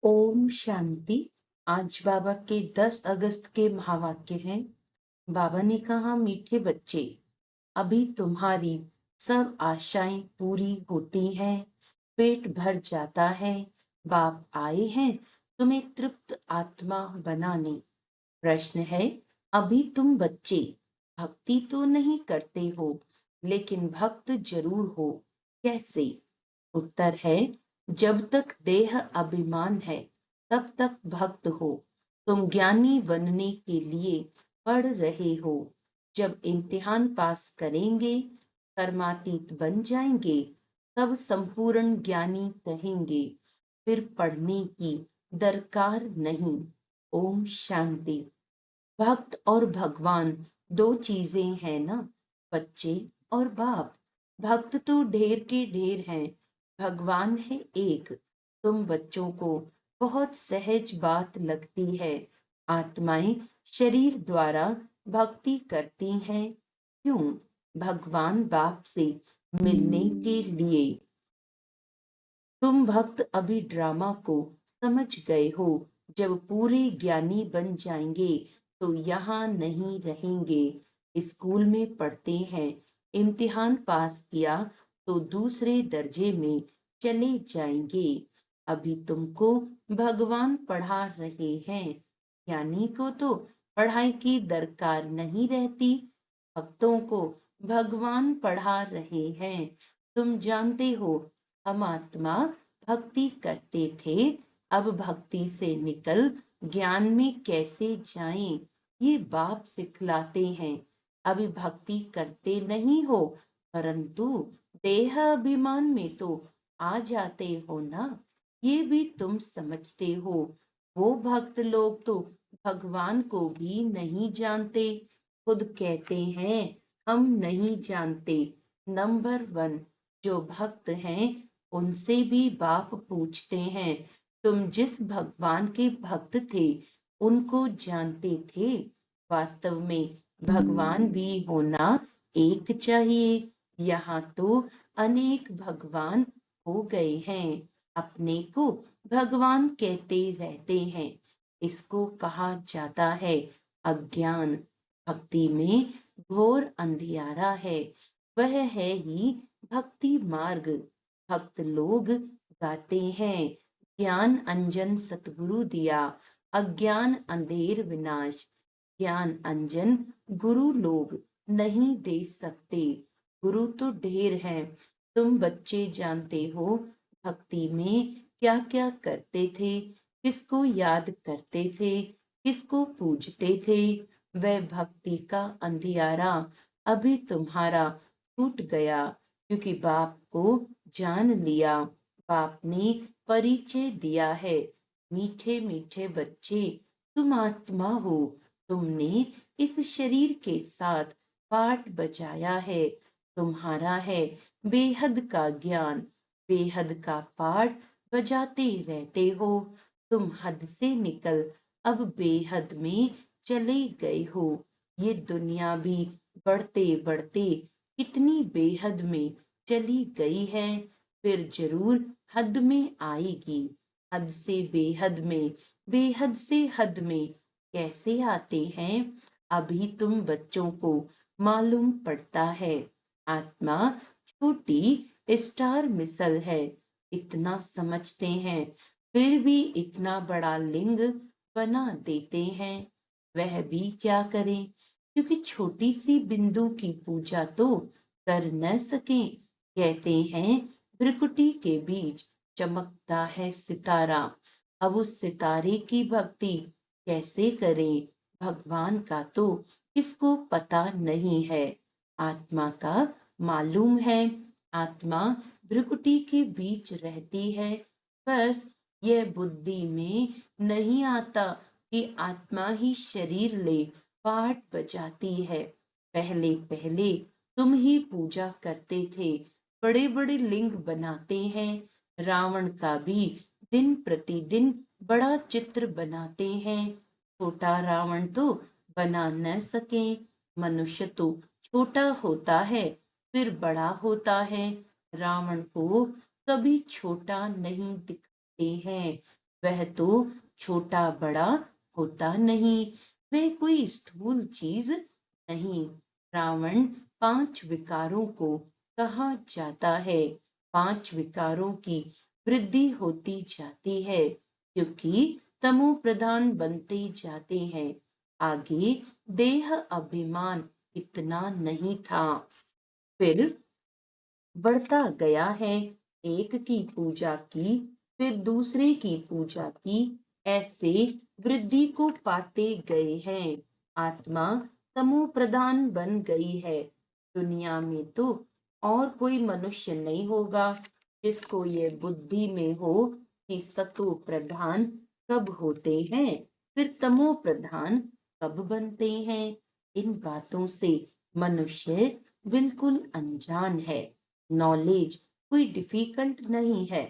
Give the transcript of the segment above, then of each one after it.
ओम शांति। आज बाबा के 10 अगस्त के महावाक्य हैं। बाबा ने कहा, मीठे बच्चे, अभी तुम्हारी सब आशाएं पूरी होती हैं, पेट भर जाता है। बाप आए हैं तुम्हें तृप्त आत्मा बनाने। प्रश्न है, अभी तुम बच्चे भक्ति तो नहीं करते हो, लेकिन भक्त जरूर हो। कैसे? उत्तर है, जब तक देह अभिमान है तब तक भक्त हो। तुम ज्ञानी बनने के लिए पढ़ रहे हो। जब इम्तिहान पास करेंगे, कर्मातीत बन जाएंगे, तब संपूर्ण ज्ञानी कहेंगे। फिर पढ़ने की दरकार नहीं। ओम शांति। भक्त और भगवान दो चीजें हैं ना, बच्चे और बाप। भक्त तो ढेर के ढेर हैं, भगवान है एक। तुम बच्चों को बहुत सहज बात लगती है। आत्माएं शरीर द्वारा भक्ति करती हैं। क्यों? भगवान बाप से मिलने के लिए। तुम भक्त अभी ड्रामा को समझ गए हो। जब पूरे ज्ञानी बन जाएंगे तो यहाँ नहीं रहेंगे। स्कूल में पढ़ते हैं, इम्तिहान पास किया तो दूसरे दर्जे में चले जाएंगे। अभी तुमको भगवान पढ़ा रहे हैं। ज्ञानी को तो पढ़ाई की दरकार नहीं रहती, भक्तों को भगवान पढ़ा रहे हैं। तुम जानते हो, हम आत्मा भक्ति करते थे, अब भक्ति से निकल ज्ञान में कैसे जाएं, ये बाप सिखलाते हैं। अभी भक्ति करते नहीं हो, परंतु देह अभिमान में तो आ जाते हो ना, ये भी तुम समझते हो। वो भक्त लोग तो भगवान को भी नहीं जानते, खुद कहते हैं हम नहीं जानते। नंबर 1 जो भक्त हैं, उनसे भी बाप पूछते हैं, तुम जिस भगवान के भक्त थे उनको जानते थे? वास्तव में भगवान भी होना एक चाहिए। यहाँ तो अनेक भगवान हो गए हैं, अपने को भगवान कहते रहते हैं। इसको कहा जाता है अज्ञान। भक्ति में घोर अंधियारा है, वह है ही भक्ति मार्ग। भक्त लोग गाते हैं, ज्ञान अंजन सतगुरु दिया, अज्ञान अंधेर विनाश। ज्ञान अंजन गुरु लोग नहीं दे सकते, गुरु तो ढेर हैं। तुम बच्चे जानते हो, भक्ति में क्या क्या करते थे, किसको याद करते थे, किसको पूजते थे। वह भक्ति का अंधियारा अभी तुम्हारा छूट गया, क्योंकि बाप को जान लिया। बाप ने परिचय दिया है, मीठे मीठे बच्चे, तुम आत्मा हो। तुमने इस शरीर के साथ पाठ बजाया है, तुम्हारा है बेहद का ज्ञान। बेहद का पाठ बजाते रहते हो। तुम हद से निकल अब बेहद में चले गए हो। ये दुनिया भी बढ़ते बढ़ते कितनी बेहद में चली गई है, फिर जरूर हद में आएगी। हद से बेहद में, बेहद से हद में कैसे आते हैं, अभी तुम बच्चों को मालूम पड़ता है। आत्मा छोटी स्टार मिसल है, इतना समझते हैं, फिर भी इतना बड़ा लिंग बना देते हैं। वह भी क्या करें, क्योंकि छोटी सी बिंदु की पूजा तो कर न सके। कहते हैं भ्रिकुटी के बीच चमकता है सितारा। अब उस सितारे की भक्ति कैसे करें, भगवान का तो किसको पता नहीं है। आत्मा का मालूम है, आत्मा भ्रिकुटी के बीच रहती है। बस यह बुद्धि में नहीं आता कि आत्मा ही शरीर ले पाठ बजाती है। पहले पहले तुम ही पूजा करते थे, बड़े बड़े लिंग बनाते हैं। रावण का भी दिन प्रतिदिन बड़ा चित्र बनाते हैं। छोटा रावण तो बना न सके। मनुष्य तो छोटा होता है फिर बड़ा होता है, रावण को कभी छोटा नहीं दिखते हैं। वह तो छोटा बड़ा होता नहीं, वह कोई स्थूल चीज नहीं। रावण 5 विकारों को कहा जाता है। 5 विकारों की वृद्धि होती जाती है क्योंकि तमो प्रधान बनते जाते हैं। आगे देह अभिमान इतना नहीं था, फिर बढ़ता गया है। एक की पूजा की, फिर दूसरे की पूजा की, ऐसे वृद्धि को पाते गए हैं। आत्मा तमो प्रधान बन गई है। दुनिया में तो और कोई मनुष्य नहीं होगा जिसको ये बुद्धि में हो कि सतो प्रधान कब होते हैं, फिर तमो प्रधान कब बनते हैं। इन बातों से मनुष्य बिल्कुल अनजान है। नॉलेज कोई डिफिकल्ट नहीं है।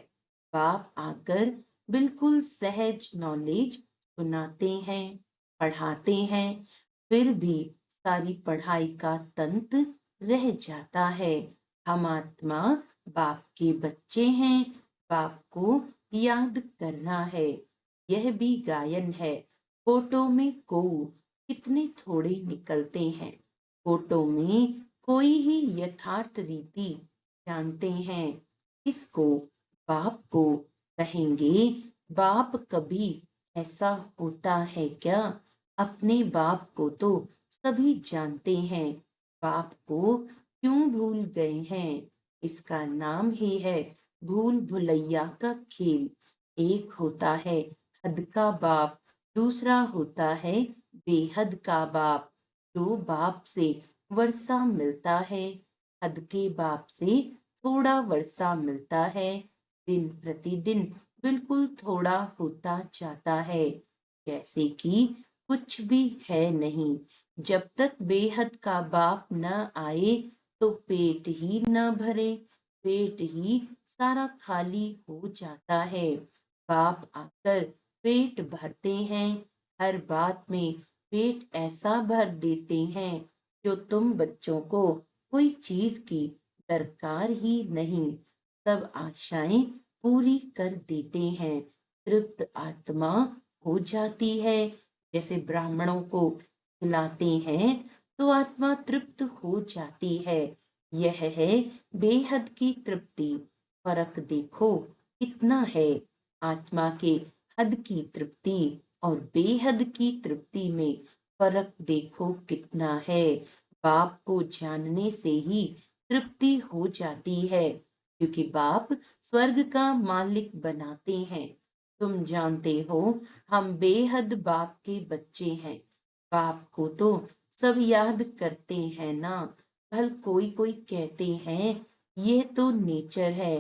बाप आकर बिल्कुल सहज नॉलेज सुनाते हैं, पढ़ाते हैं, फिर भी सारी पढ़ाई का तंत्र रह जाता है। हम आत्मा बाप के बच्चे हैं, बाप को याद करना है। यह भी गायन है। फोटो में को कितने थोड़े निकलते हैं। फोटो में कोई ही यथार्थ रीति जानते हैं। इसको बाप को कहेंगे। बाप कभी ऐसा होता है क्या? अपने बाप को तो सभी जानते हैं, बाप को क्यों भूल गए हैं? इसका नाम ही है भूल भुलैया का खेल। एक होता है हद का बाप, दूसरा होता है बेहद का बाप। दो बाप से वर्षा मिलता है, हद के बाप से थोड़ा वर्षा मिलता है। दिन प्रतिदिन बिल्कुल थोड़ा होता जाता है, जैसे कि कुछ भी है नहीं। जब तक बेहद का बाप न आए तो पेट ही न भरे, पेट ही सारा खाली हो जाता है। बाप आकर पेट भरते हैं, हर बात में पेट ऐसा भर देते हैं जो तुम बच्चों को कोई चीज की दरकार ही नहीं। सब आशाएं पूरी कर देते हैं, तृप्त आत्मा हो जाती है। जैसे ब्राह्मणों को खिलाते हैं तो आत्मा तृप्त हो जाती है। यह है बेहद की तृप्ति। फर्क देखो कितना है। आत्मा के हद की तृप्ति और बेहद की तृप्ति में फर्क देखो कितना है। बाप को जानने से ही तृप्ति हो जाती है, क्योंकि बाप स्वर्ग का मालिक बनाते हैं। तुम जानते हो हम बेहद बाप के बच्चे हैं। बाप को तो सब याद करते हैं ना। भल कोई कोई कहते हैं ये तो नेचर है,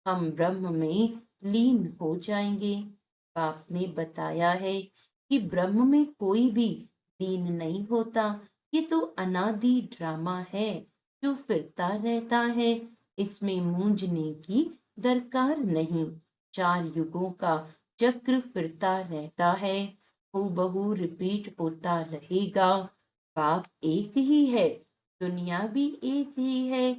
हम ब्रह्म में लीन हो जाएंगे। बाप ने बताया है कि ब्रह्म में कोई भी लीन नहीं होता। ये तो अनादि ड्रामा है जो फिरता रहता है, इसमें मूंझने की दरकार नहीं। 4 युगों का चक्र फिरता रहता है, हूबहू रिपीट होता रहेगा। बाप एक ही है, दुनिया भी एक ही है।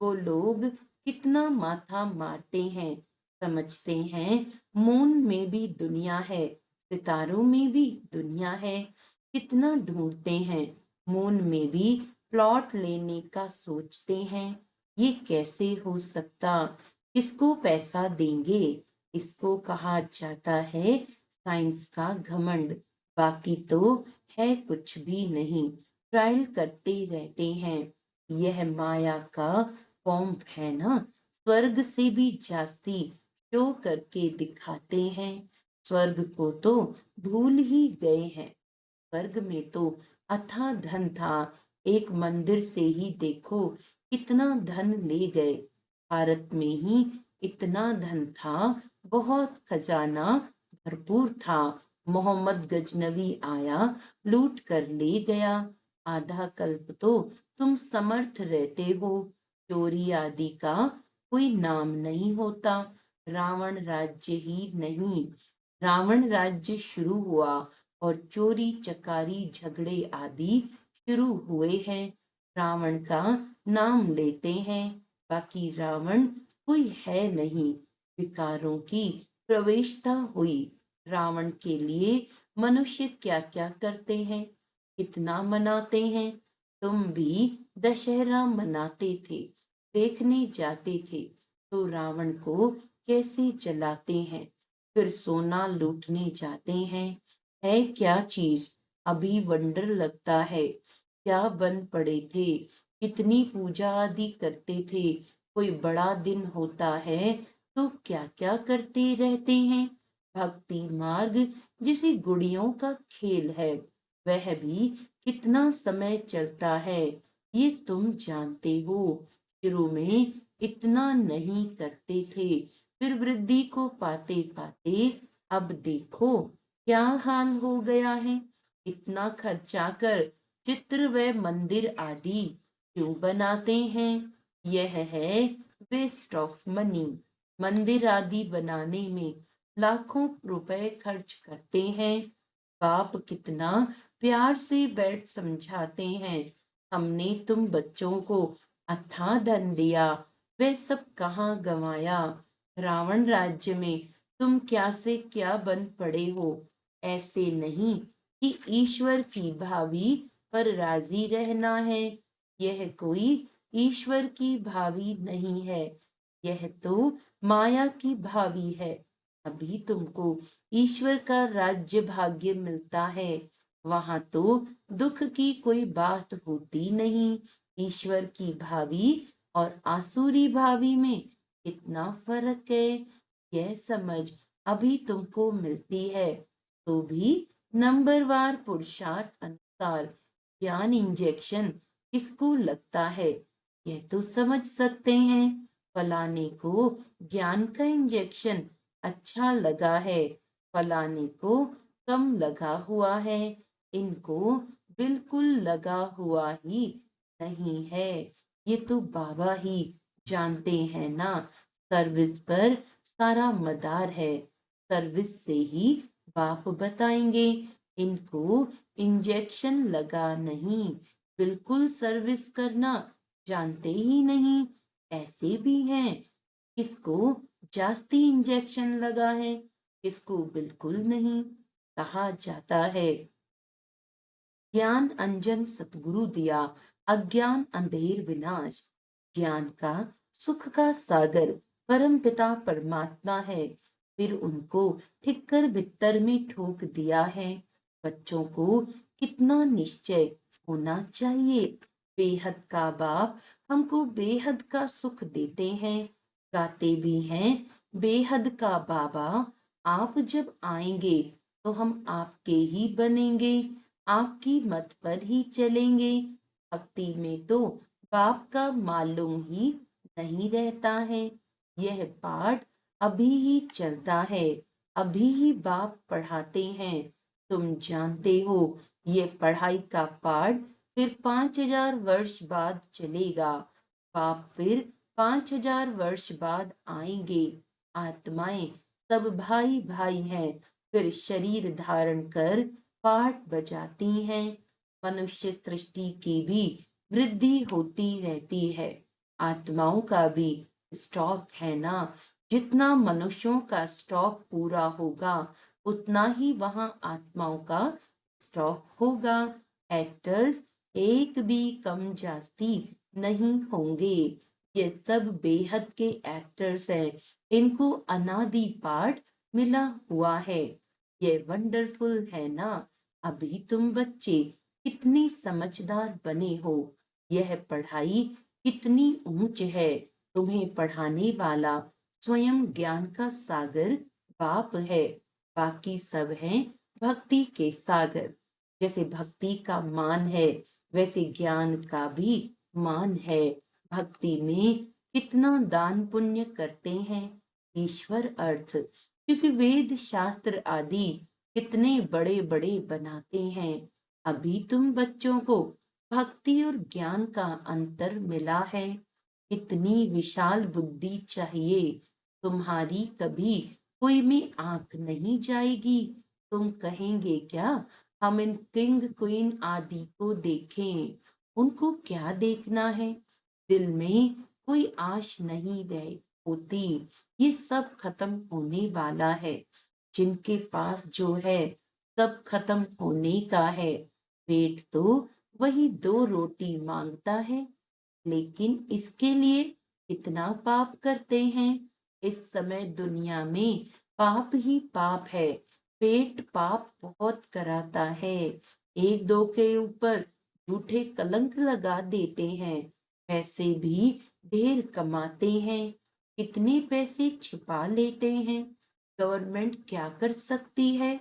वो लोग कितना माथा मारते हैं, समझते हैं मून में भी दुनिया है, सितारों में भी दुनिया है। कितना ढूंढते हैं, मून में भी प्लॉट लेने का सोचते हैं। ये कैसे हो सकता? किसको पैसा देंगे? इसको कहा जाता है साइंस का घमंड। बाकी तो है कुछ भी नहीं, ट्रायल करते रहते हैं। यह माया का पॉम्प है ना, स्वर्ग से भी जास्ती शो करके दिखाते हैं। स्वर्ग को तो भूल ही गए हैं। स्वर्ग में तो अथाह धन था, एक मंदिर से ही देखो कितना धन ले गए। भारत में ही इतना धन था, बहुत खजाना भरपूर था। मोहम्मद गजनवी आया, लूट कर ले गया। आधा कल्प तो तुम समर्थ रहते हो, चोरी आदि का कोई नाम नहीं होता। रावण राज्य ही नहीं, रावण राज्य शुरू हुआ और चोरी चकारी झगड़े आदि शुरू हुए हैं। रावण का नाम लेते हैं, बाकी रावण कोई है नहीं। विकारों की प्रवेशता हुई, रावण के लिए मनुष्य क्या क्या करते हैं, कितना मनाते हैं। तुम भी दशहरा मनाते थे, देखने जाते थे, तो रावण को कैसे जलाते हैं, फिर सोना लूटने जाते हैं। है क्या चीज, अभी वंडर लगता है। क्या बन पड़े थे, कितनी पूजा आदि करते थे। कोई बड़ा दिन होता है तो क्या क्या करते रहते हैं। भक्ति मार्ग जिसे गुड़ियों का खेल है, वह भी कितना समय चलता है, ये तुम जानते हो। शुरू में इतना नहीं करते थे, फिर वृद्धि को पाते पाते अब देखो क्या हाल हो गया है। इतना खर्चा कर चित्र व मंदिर आदि क्यों बनाते हैं। यह है वेस्ट ऑफ मनी। मंदिर आदि बनाने में लाखों रुपए खर्च करते हैं। बाप कितना प्यार से बैठ समझाते हैं, हमने तुम बच्चों को अथाह धन दिया, वे सब कहाँ गंवाया। रावण राज्य में तुम क्या से क्या बन पड़े हो। ऐसे नहीं कि ईश्वर की भावी पर राजी रहना है। यह कोई ईश्वर की भावी नहीं है, यह तो माया की भावी है। अभी तुमको ईश्वर का राज्य भाग्य मिलता है, वहां तो दुख की कोई बात होती नहीं। ईश्वर की भावी और आसुरी भावी में इतना फर्क है, यह समझ अभी तुमको मिलती है। तो भी नंबरवार पुरुषार्थ अनुसार ज्ञान इंजेक्शन किसको लगता है, यह तो समझ सकते हैं। फलाने को ज्ञान का इंजेक्शन अच्छा लगा है, फलाने को कम लगा हुआ है, इनको बिल्कुल लगा हुआ ही नहीं है। ये तो बाबा ही जानते हैं ना। सर्विस पर सारा मदार है, सर्विस से ही बाप बताएंगे। इनको इंजेक्शन लगा नहीं, बिल्कुल सर्विस करना जानते ही नहीं। ऐसे भी हैं, किसको जास्ती इंजेक्शन लगा है, किसको बिल्कुल नहीं। कहा जाता है ज्ञान अंजन सतगुरु दिया, अज्ञान अंधेर विनाश। ज्ञान का सुख का सागर परम पिता परमात्मा है, फिर उनको ठिक्कर भित्तर में ठोक दिया है। बच्चों को कितना निश्चय होना चाहिए। बेहद का बाप हमको बेहद का सुख देते हैं, गाते भी हैं बेहद का बाबा आप जब आएंगे तो हम आपके ही बनेंगे, आपकी मत पर ही चलेंगे। भक्ति में तो बाप का मालूम ही नहीं रहता है। यह पाठ अभी ही चलता है, अभी ही बाप पढ़ाते हैं। तुम जानते हो ये पढ़ाई का पाठ फिर 5,000 वर्ष बाद चलेगा। बाप फिर 5,000 वर्ष बाद आएंगे। आत्माएं सब भाई भाई हैं, फिर शरीर धारण कर पाठ बजाती हैं। मनुष्य सृष्टि की भी वृद्धि होती रहती है, आत्माओं का भी स्टॉक है ना। जितना मनुष्यों का स्टॉक पूरा होगा, उतना ही वहां आत्माओं का स्टॉक होगा। एक्टर्स एक भी कम जास्ती नहीं होंगे। ये सब बेहद के एक्टर्स हैं, इनको अनादि पाठ मिला हुआ है। ये वंडरफुल है ना। अभी तुम बच्चे कितनी समझदार बने हो, यह पढ़ाई कितनी ऊंच है। तुम्हें पढ़ाने वाला स्वयं ज्ञान का सागर बाप है, बाकी सब हैं भक्ति के सागर। जैसे भक्ति का मान है, वैसे ज्ञान का भी मान है। भक्ति में कितना दान पुण्य करते हैं ईश्वर अर्थ, क्योंकि वेद शास्त्र आदि कितने बड़े बड़े बनाते हैं। अभी तुम बच्चों को भक्ति और ज्ञान का अंतर मिला है। इतनी विशाल बुद्धि चाहिए, तुम्हारी कभी कोई में आंख नहीं जाएगी। तुम कहेंगे क्या हम इन किंग क्वीन आदि को देखें, उनको क्या देखना है। दिल में कोई आश नहीं रह होती, ये सब खत्म होने वाला है। जिनके पास जो है सब खत्म होने का है। पेट तो वही 2 रोटी मांगता है, लेकिन इसके लिए कितना पाप करते हैं। इस समय दुनिया में पाप ही पाप है। पेट पाप बहुत कराता है। एक दो के ऊपर झूठे कलंक लगा देते हैं। पैसे भी ढेर कमाते हैं, कितने पैसे छिपा लेते हैं। गवर्नमेंट क्या कर सकती है,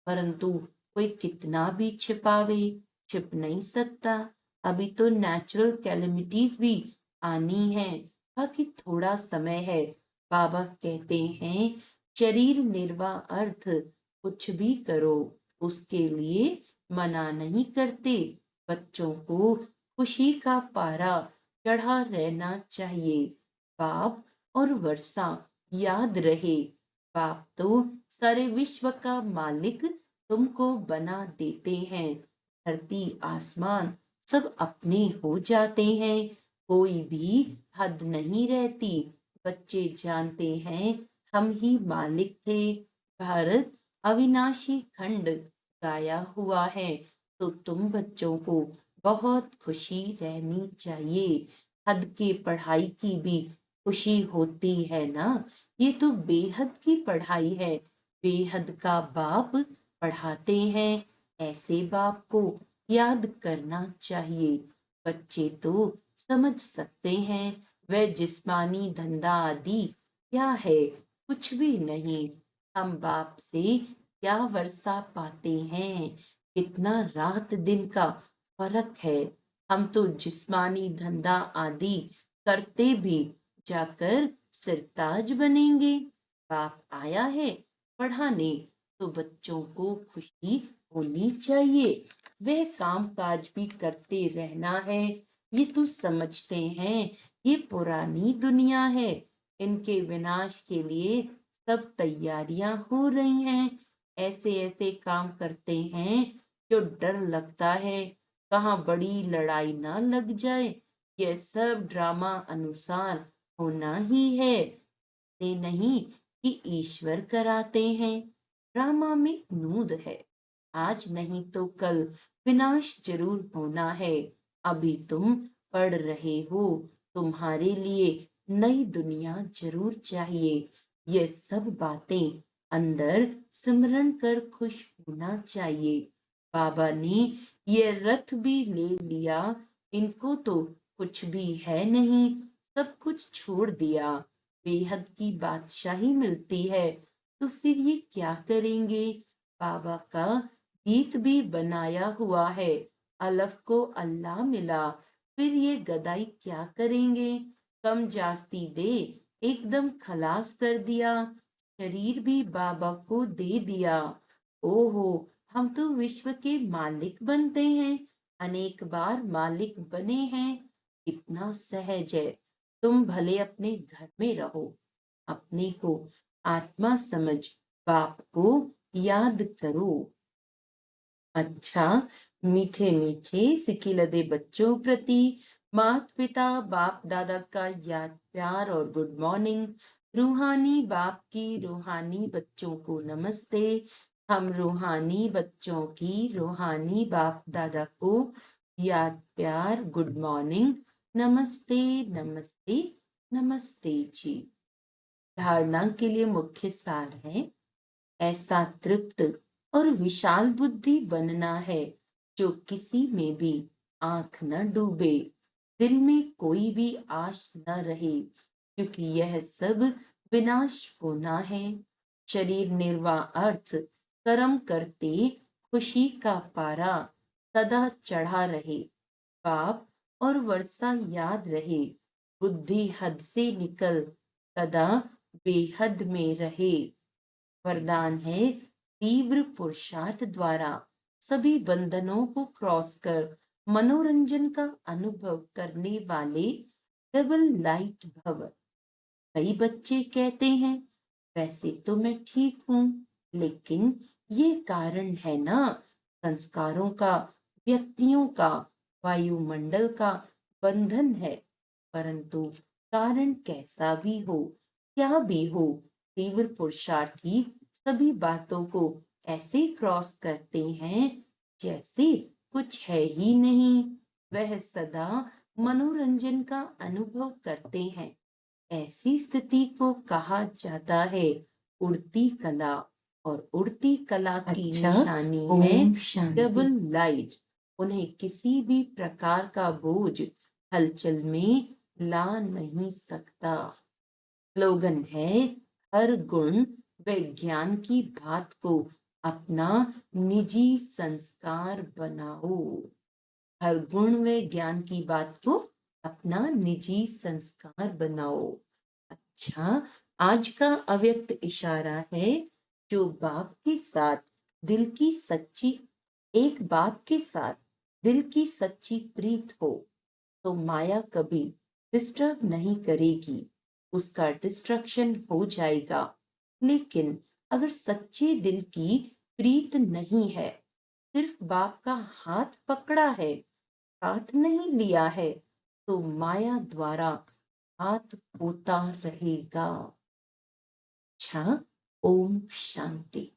परंतु कोई कितना भी छिपावे, छिप नहीं सकता। अभी तो नेचुरल कैलेमिटीज भी आनी है, बाकी थोड़ा समय है। बाबा कहते हैं शरीर निर्वाह अर्थ कुछ भी करो, उसके लिए मना नहीं करते। बच्चों को खुशी का पारा चढ़ा रहना चाहिए। बाप और वर्षा याद रहे, बाप तो सारे विश्व का मालिक तुमको बना देते हैं। धरती आसमान सब अपने हो जाते हैं, कोई भी हद नहीं रहती। बच्चे जानते हैं हम ही मालिक थे। भारत अविनाशी खंड गाया हुआ है, तो तुम बच्चों को बहुत खुशी रहनी चाहिए। हद की पढ़ाई की भी खुशी होती है ना। ये तो बेहद की पढ़ाई है। बेहद का बाप पढ़ाते हैं, ऐसे बाप को याद करना चाहिए। बच्चे तो समझ सकते हैं वह जिस्मानी धंधा आदि क्या है, कुछ भी नहीं। हम बाप से क्या वर्षा पाते हैं, कितना रात दिन का फर्क है। हम तो जिस्मानी धंधा आदि करते भी जाकर सिरताज बनेंगे। बाप आया है पढ़ाने, तो बच्चों को खुशी होनी चाहिए। वह काम काज भी करते रहना है। ये तो समझते हैं ये पुरानी दुनिया है, इनके विनाश के लिए सब तैयारियां हो रही हैं। ऐसे ऐसे काम करते हैं जो डर लगता है कहाँ बड़ी लड़ाई ना लग जाए। यह सब ड्रामा अनुसार होना ही है, ये नहीं कि ईश्वर कराते हैं। ड्रामा में नूद है, आज नहीं तो कल विनाश जरूर होना है। अभी तुम पढ़ रहे हो, तुम्हारे लिए नई दुनिया जरूर चाहिए। ये सब बातें अंदर सिमरन कर खुश होना चाहिए। बाबा ने ये रथ भी ले लिया, इनको तो कुछ भी है नहीं, सब कुछ छोड़ दिया। बेहद की बादशाही मिलती है, तो फिर ये क्या करेंगे। बाबा का गीत भी बनाया हुआ है, अलफ को अल्लाह मिला, फिर ये गदाई क्या करेंगे। कम जास्ती दे एकदम खलास कर दिया, शरीर भी बाबा को दे दिया। ओहो, हम तो विश्व के मालिक बनते हैं, अनेक बार मालिक बने हैं। कितना सहज है। तुम भले अपने घर में रहो, अपने को आत्मा समझ बाप को याद करो। अच्छा, मीठे मीठे सिकिलदे बच्चों प्रति माता पिता बाप दादा का याद प्यार और गुड मॉर्निंग। रूहानी बाप की रूहानी बच्चों को नमस्ते। हम रूहानी बच्चों की रूहानी बाप दादा को याद प्यार गुड मॉर्निंग। नमस्ते नमस्ते नमस्ते जी। धारणा के लिए मुख्य सार है, ऐसा तृप्त और विशाल बुद्धि बनना है जो किसी में भी आंख न डूबे, दिल में कोई भी आश न रहे, क्योंकि यह सब विनाश होना है। शरीर निर्वाह अर्थ कर्म करते खुशी का पारा सदा चढ़ा रहे। पाप और वर्षा याद रहे, बुद्धि हद से निकल सदा बेहद में रहे। वरदान है, तीव्र पुरुषार्थ द्वारा सभी बंधनों को क्रॉस कर मनोरंजन का अनुभव करने वाले डबल लाइट भव। कई बच्चे कहते हैं वैसे तो मैं ठीक हूं, लेकिन ये कारण है ना, संस्कारों का, व्यक्तियों का, वायुमंडल का बंधन है। परंतु कारण कैसा भी हो, क्या भी हो, तीव्र पुरुषार्थ ही सभी बातों को ऐसे क्रॉस करते हैं जैसे कुछ है ही नहीं। वह सदा मनोरंजन का अनुभव करते हैं। ऐसी स्थिति को कहा जाता है उड़ती कला। और उड़ती कला की अच्छा, निशानी है ओम शांति। Double light. उन्हें किसी भी प्रकार का बोझ हलचल में ला नहीं सकता। स्लोगन है, हर गुण व ज्ञान की बात को अपना निजी संस्कार बनाओ। हर गुण व ज्ञान की बात को अपना निजी संस्कार बनाओ। अच्छा, आज का अव्यक्त इशारा है, जो बाप के साथ दिल की सच्ची एक बाप के साथ दिल की सच्ची प्रीत हो तो माया कभी डिस्टर्ब नहीं करेगी। उसका डिस्ट्रक्शन हो जाएगा। लेकिन अगर सच्चे दिल की प्रीत नहीं है, सिर्फ बाप का हाथ पकड़ा है, साथ नहीं लिया है, तो माया द्वारा हाथ होता रहेगा। अच्छा, ओम शांति।